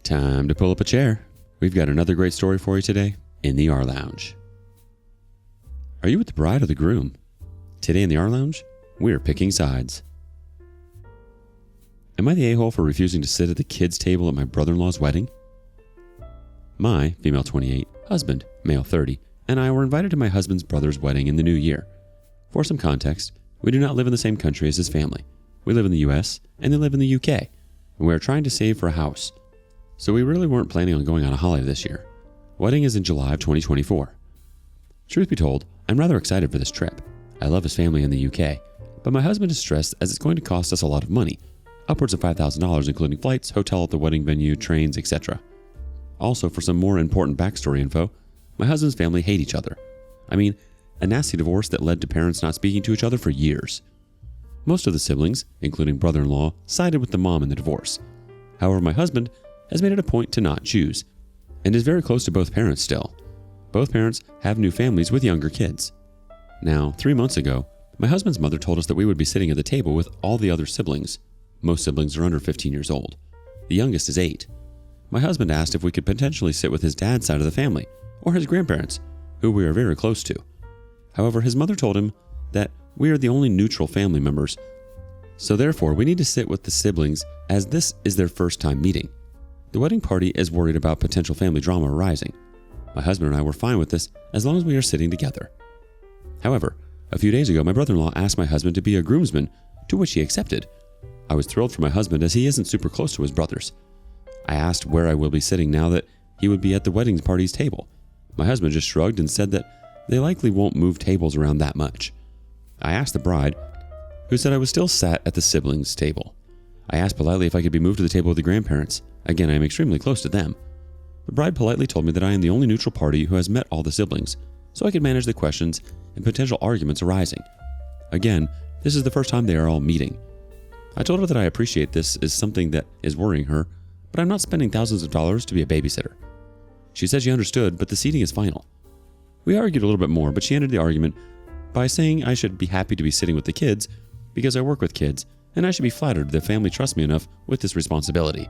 Time to pull up a chair. We've got another great story for you today in the rLounge. Are you with the bride or the groom? Today in the rLounge, we're picking sides. Am I the a-hole for refusing to sit at the kids' table at my brother-in-law's wedding? My, female 28, husband, male 30, and I were invited to my husband's brother's wedding in the new year. For some context, we do not live in the same country as his family. We live in the US and they live in the UK, and we are trying to save for a house. So we really weren't planning on going on a holiday this year. Wedding is in July of 2024. Truth be told, I'm rather excited for this trip. I love his family in the UK, but my husband is stressed as it's going to cost us a lot of money, upwards of $5,000 including flights, hotel at the wedding venue, trains, etc. Also, for some more important backstory info, my husband's family hate each other. I mean, a nasty divorce that led to parents not speaking to each other for years. Most of the siblings, including brother-in-law, sided with the mom in the divorce. However, my husband has made it a point to not choose, and is very close to both parents still. Both parents have new families with younger kids. Now, 3 months ago, my husband's mother told us that we would be sitting at the table with all the other siblings. Most siblings are under 15 years old. The youngest is 8. My husband asked if we could potentially sit with his dad's side of the family, or his grandparents, who we are very close to. However, his mother told him that we are the only neutral family members, so therefore we need to sit with the siblings as this is their first time meeting. The wedding party is worried about potential family drama arising. My husband and I were fine with this as long as we are sitting together. However, a few days ago, my brother-in-law asked my husband to be a groomsman, to which he accepted. I was thrilled for my husband as he isn't super close to his brothers. I asked where I will be sitting now that he would be at the wedding party's table. My husband just shrugged and said that they likely won't move tables around that much. I asked the bride, who said I was still sat at the siblings' table. I asked politely if I could be moved to the table with the grandparents. Again, I am extremely close to them. The bride politely told me that I am the only neutral party who has met all the siblings, so I could manage the questions and potential arguments arising. Again, this is the first time they are all meeting. I told her that I appreciate this is something that is worrying her, but I'm not spending thousands of dollars to be a babysitter. She said she understood, but the seating is final. We argued a little bit more, but she ended the argument by saying I should be happy to be sitting with the kids because I work with kids, and I should be flattered that the family trusts me enough with this responsibility.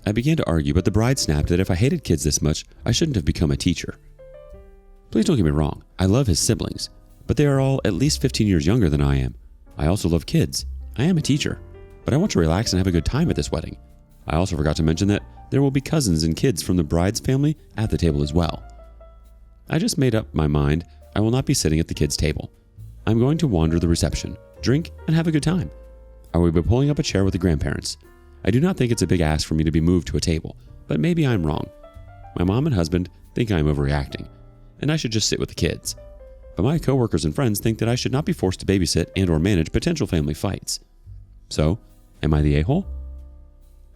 I began to argue, but the bride snapped that if I hated kids this much, I shouldn't have become a teacher. Please don't get me wrong, I love his siblings, but they are all at least 15 years younger than I am. I also love kids. I am a teacher, but I want to relax and have a good time at this wedding. I also forgot to mention that there will be cousins and kids from the bride's family at the table as well. I just made up my mind I will not be sitting at the kids' table. I'm going to wander the reception, drink, and have a good time. I will be pulling up a chair with the grandparents. I do not think it's a big ask for me to be moved to a table, but maybe I'm wrong. My mom and husband think I'm overreacting, and I should just sit with the kids. But my coworkers and friends think that I should not be forced to babysit and or manage potential family fights. So, am I the a-hole?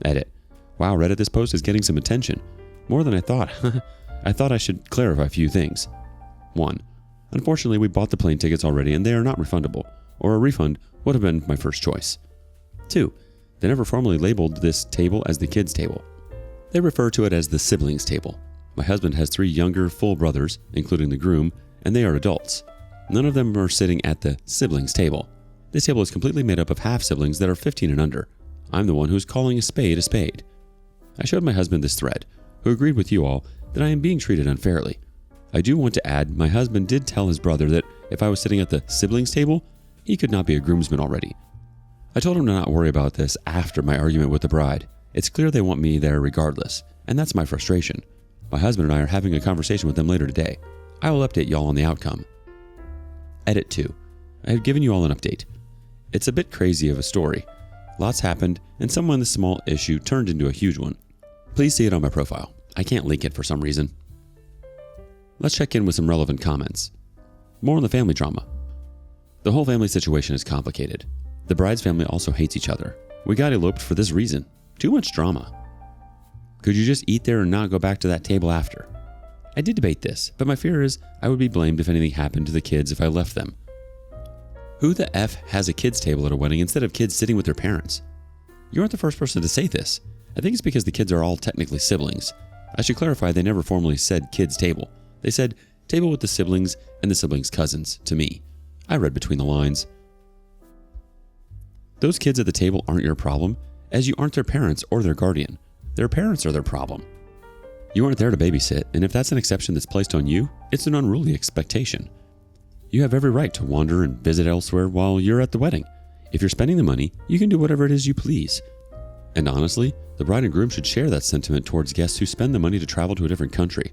Edit. Wow, Reddit, this post is getting some attention. More than I thought. I thought I should clarify a few things. 1. Unfortunately, we bought the plane tickets already and they are not refundable, or a refund would have been my first choice. 2. They never formally labeled this table as the kids' table. They refer to it as the siblings' table. My husband has 3 younger full brothers, including the groom, and they are adults. None of them are sitting at the siblings' table. This table is completely made up of half-siblings that are 15 and under. I'm the one who's calling a spade a spade. I showed my husband this thread, who agreed with you all that I am being treated unfairly. I do want to add, my husband did tell his brother that if I was sitting at the siblings' table, he could not be a groomsman already. I told him to not worry about this after my argument with the bride. It's clear they want me there regardless, and that's my frustration. My husband and I are having a conversation with them later today. I will update y'all on the outcome. Edit 2. I have given you all an update. It's a bit crazy of a story. Lots happened, and someone this small issue turned into a huge one. Please see it on my profile. I can't link it for some reason. Let's check in with some relevant comments. More on the family drama. The whole family situation is complicated. The bride's family also hates each other. We got eloped for this reason. Too much drama. Could you just eat there and not go back to that table after? I did debate this, but my fear is I would be blamed if anything happened to the kids if I left them. Who the F has a kids table at a wedding instead of kids sitting with their parents? You aren't the first person to say this. I think it's because the kids are all technically siblings. I should clarify they never formally said kids table. They said table with the siblings and the siblings' cousins to me. I read between the lines. Those kids at the table aren't your problem, as you aren't their parents or their guardian. Their parents are their problem. You aren't there to babysit, and if that's an exception that's placed on you, it's an unruly expectation. You have every right to wander and visit elsewhere while you're at the wedding. If you're spending the money, you can do whatever it is you please. And honestly, the bride and groom should share that sentiment towards guests who spend the money to travel to a different country.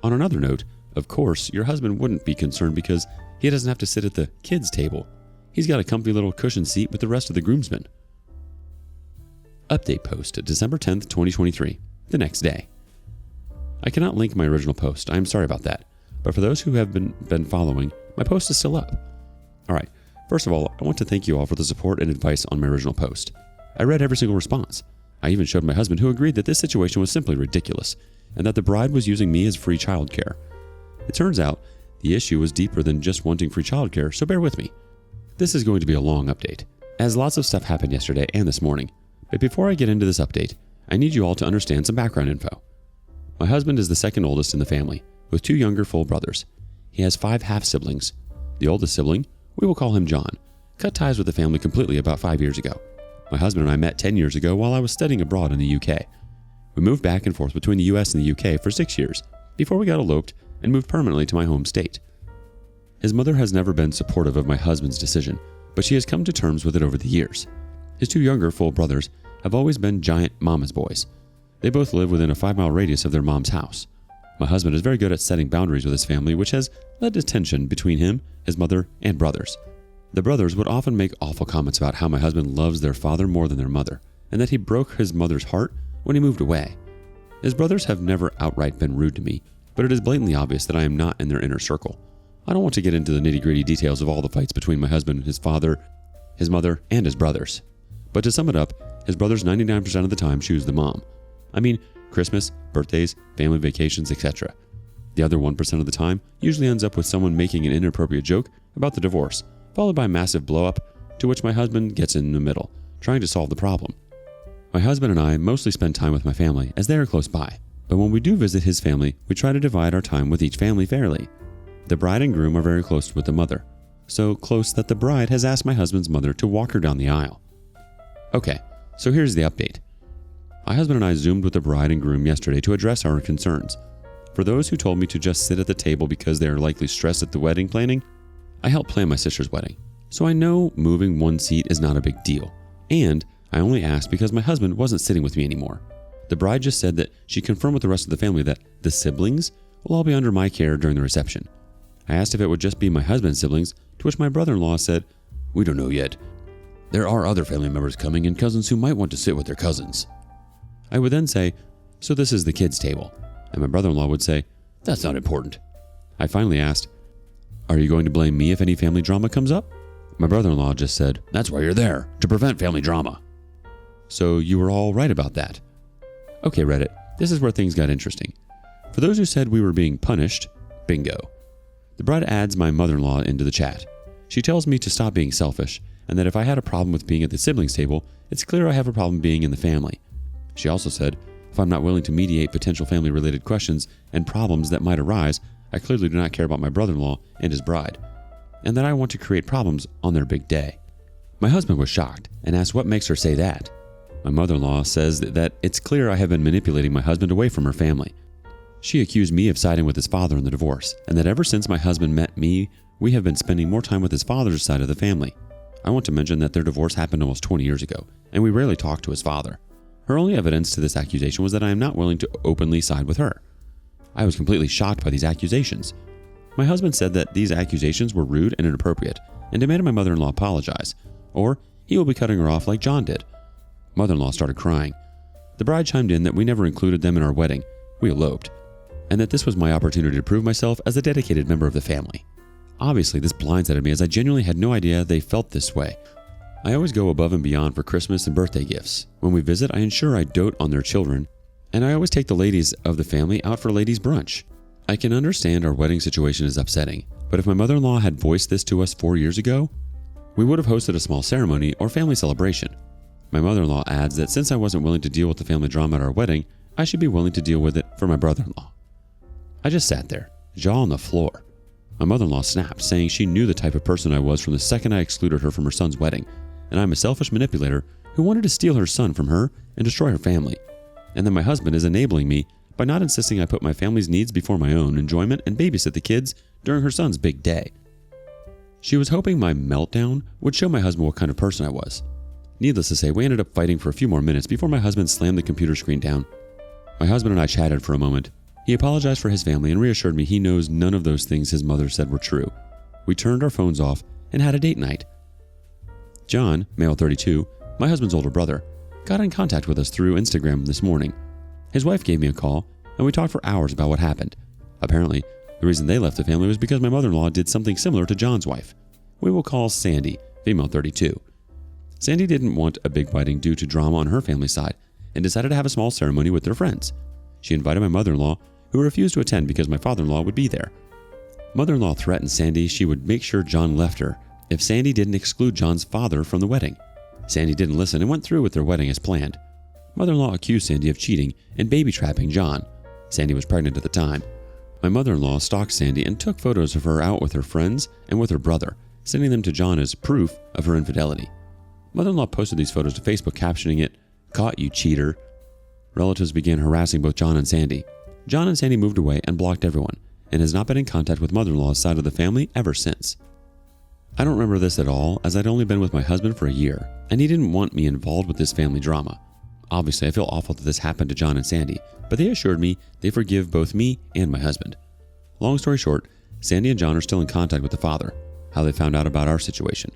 On another note, of course, your husband wouldn't be concerned because he doesn't have to sit at the kids' table. He's got a comfy little cushion seat with the rest of the groomsmen. Update post, December 10th, 2023, the next day. I cannot link my original post. I am sorry about that. But for those who have been following, my post is still up. Alright, first of all, I want to thank you all for the support and advice on my original post. I read every single response. I even showed my husband, who agreed that this situation was simply ridiculous, and that the bride was using me as free childcare. It turns out, the issue was deeper than just wanting free childcare, so bear with me. This is going to be a long update, as lots of stuff happened yesterday and this morning. But before I get into this update, I need you all to understand some background info. My husband is the second oldest in the family, with 2 younger full brothers. He has 5 half-siblings. The oldest sibling, we will call him John, cut ties with the family completely about 5 years ago. My husband and I met 10 years ago while I was studying abroad in the UK. We moved back and forth between the US and the UK for 6 years, before we got eloped and moved permanently to my home state. His mother has never been supportive of my husband's decision, but she has come to terms with it over the years. His 2 younger full brothers have always been giant mama's boys. They both live within a 5-mile radius of their mom's house. My husband is very good at setting boundaries with his family, which has led to tension between him, his mother, and brothers. The brothers would often make awful comments about how my husband loves their father more than their mother, and that he broke his mother's heart when he moved away. His brothers have never outright been rude to me, but it is blatantly obvious that I am not in their inner circle. I don't want to get into the nitty-gritty details of all the fights between my husband and his father, his mother, and his brothers. But to sum it up, his brothers 99% of the time choose the mom. I mean, Christmas, birthdays, family vacations, etc. The other 1% of the time usually ends up with someone making an inappropriate joke about the divorce, followed by a massive blow-up, to which my husband gets in the middle, trying to solve the problem. My husband and I mostly spend time with my family, as they are close by, but when we do visit his family, we try to divide our time with each family fairly. The bride and groom are very close with the mother, so close that the bride has asked my husband's mother to walk her down the aisle. Okay, so here's the update. My husband and I Zoomed with the bride and groom yesterday to address our concerns. For those who told me to just sit at the table because they are likely stressed at the wedding planning, I helped plan my sister's wedding, so I know moving one seat is not a big deal, and I only asked because my husband wasn't sitting with me anymore. The bride just said that she confirmed with the rest of the family that the siblings will all be under my care during the reception. I asked if it would just be my husband's siblings, to which my brother-in-law said, "We don't know yet. There are other family members coming and cousins who might want to sit with their cousins." I would then say, "So this is the kids' table," and my brother-in-law would say, "That's not important." I finally asked, "Are you going to blame me if any family drama comes up?" My brother-in-law just said, "That's why you're there, to prevent family drama." So you were all right about that. Okay, Reddit, this is where things got interesting. For those who said we were being punished, bingo. The bride adds my mother-in-law into the chat. She tells me to stop being selfish, and that if I had a problem with being at the siblings table, it's clear I have a problem being in the family. She also said, if I'm not willing to mediate potential family-related questions and problems that might arise, I clearly do not care about my brother-in-law and his bride, and that I want to create problems on their big day. My husband was shocked and asked what makes her say that. My mother-in-law says that it's clear I have been manipulating my husband away from her family. She accused me of siding with his father in the divorce, and that ever since my husband met me, we have been spending more time with his father's side of the family. I want to mention that their divorce happened almost 20 years ago, and we rarely talked to his father. Her only evidence to this accusation was that I am not willing to openly side with her. I was completely shocked by these accusations. My husband said that these accusations were rude and inappropriate, and demanded my mother-in-law apologize, or he will be cutting her off like John did. Mother-in-law started crying. The bride chimed in that we never included them in our wedding, we eloped, and that this was my opportunity to prove myself as a dedicated member of the family. Obviously, this blindsided me as I genuinely had no idea they felt this way. I always go above and beyond for Christmas and birthday gifts. When we visit, I ensure I dote on their children, and I always take the ladies of the family out for ladies' brunch. I can understand our wedding situation is upsetting, but if my mother-in-law had voiced this to us 4 years ago, we would have hosted a small ceremony or family celebration. My mother-in-law adds that since I wasn't willing to deal with the family drama at our wedding, I should be willing to deal with it for my brother-in-law. I just sat there, jaw on the floor. My mother-in-law snapped, saying she knew the type of person I was from the second I excluded her from her son's wedding, and I'm a selfish manipulator who wanted to steal her son from her and destroy her family. and then my husband is enabling me by not insisting I put my family's needs before my own enjoyment and babysit the kids during her son's big day. She was hoping my meltdown would show my husband what kind of person I was. Needless to say, we ended up fighting for a few more minutes before my husband slammed the computer screen down. My husband and I chatted for a moment. He apologized for his family and reassured me he knows none of those things his mother said were true. We turned our phones off and had a date night. John, male 32, my husband's older brother, got in contact with us through Instagram this morning. His wife gave me a call, and we talked for hours about what happened. Apparently, the reason they left the family was because my mother-in-law did something similar to John's wife. We will call Sandy, female 32. Sandy didn't want a big wedding due to drama on her family side and decided to have a small ceremony with their friends. She invited my mother-in-law, who refused to attend because my father-in-law would be there. Mother-in-law threatened Sandy she would make sure John left her if Sandy didn't exclude John's father from the wedding. Sandy didn't listen and went through with their wedding as planned. Mother-in-law accused Sandy of cheating and baby-trapping John. Sandy was pregnant at the time. My mother-in-law stalked Sandy and took photos of her out with her friends and with her brother, sending them to John as proof of her infidelity. Mother-in-law posted these photos to Facebook, captioning it, "Caught you, cheater." Relatives began harassing both John and Sandy. John and Sandy moved away and blocked everyone, and has not been in contact with mother-in-law's side of the family ever since. I don't remember this at all, as I'd only been with my husband for a year, and he didn't want me involved with this family drama. Obviously, I feel awful that this happened to John and Sandy, but they assured me they forgive both me and my husband. Long story short, Sandy and John are still in contact with the father, how they found out about our situation.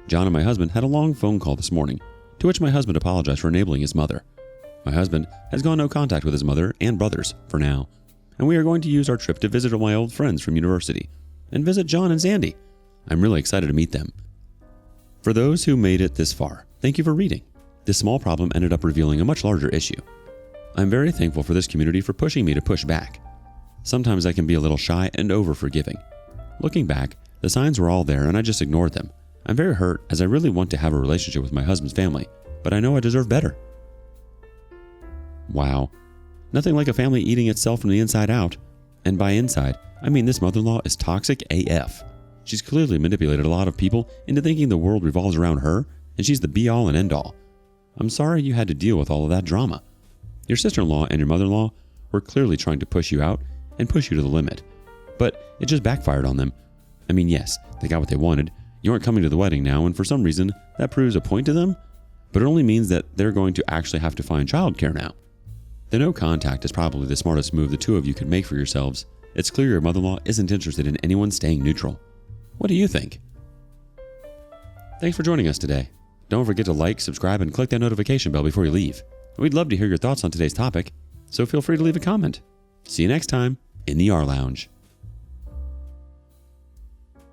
John and my husband had a long phone call this morning, to which my husband apologized for enabling his mother. My husband has gone no contact with his mother and brothers for now, and we are going to use our trip to visit my old friends from university and visit John and Sandy. I'm really excited to meet them. For those who made it this far, thank you for reading. This small problem ended up revealing a much larger issue. I'm very thankful for this community for pushing me to push back. Sometimes I can be a little shy and over-forgiving. Looking back, the signs were all there and I just ignored them. I'm very hurt as I really want to have a relationship with my husband's family, but I know I deserve better. Wow. Nothing like a family eating itself from the inside out. And by inside, I mean this mother-in-law is toxic AF. She's clearly manipulated a lot of people into thinking the world revolves around her, and she's the be-all and end-all. I'm sorry you had to deal with all of that drama. Your sister-in-law and your mother-in-law were clearly trying to push you out and push you to the limit. But it just backfired on them. I mean, yes, they got what they wanted. You aren't coming to the wedding now, and for some reason, that proves a point to them, but it only means that they're going to actually have to find childcare now. The no contact is probably the smartest move the two of you could make for yourselves. It's clear your mother-in-law isn't interested in anyone staying neutral. What do you think? Thanks for joining us today. Don't forget to like, subscribe, and click that notification bell before you leave. We'd love to hear your thoughts on today's topic, so feel free to leave a comment. See you next time in the rLounge.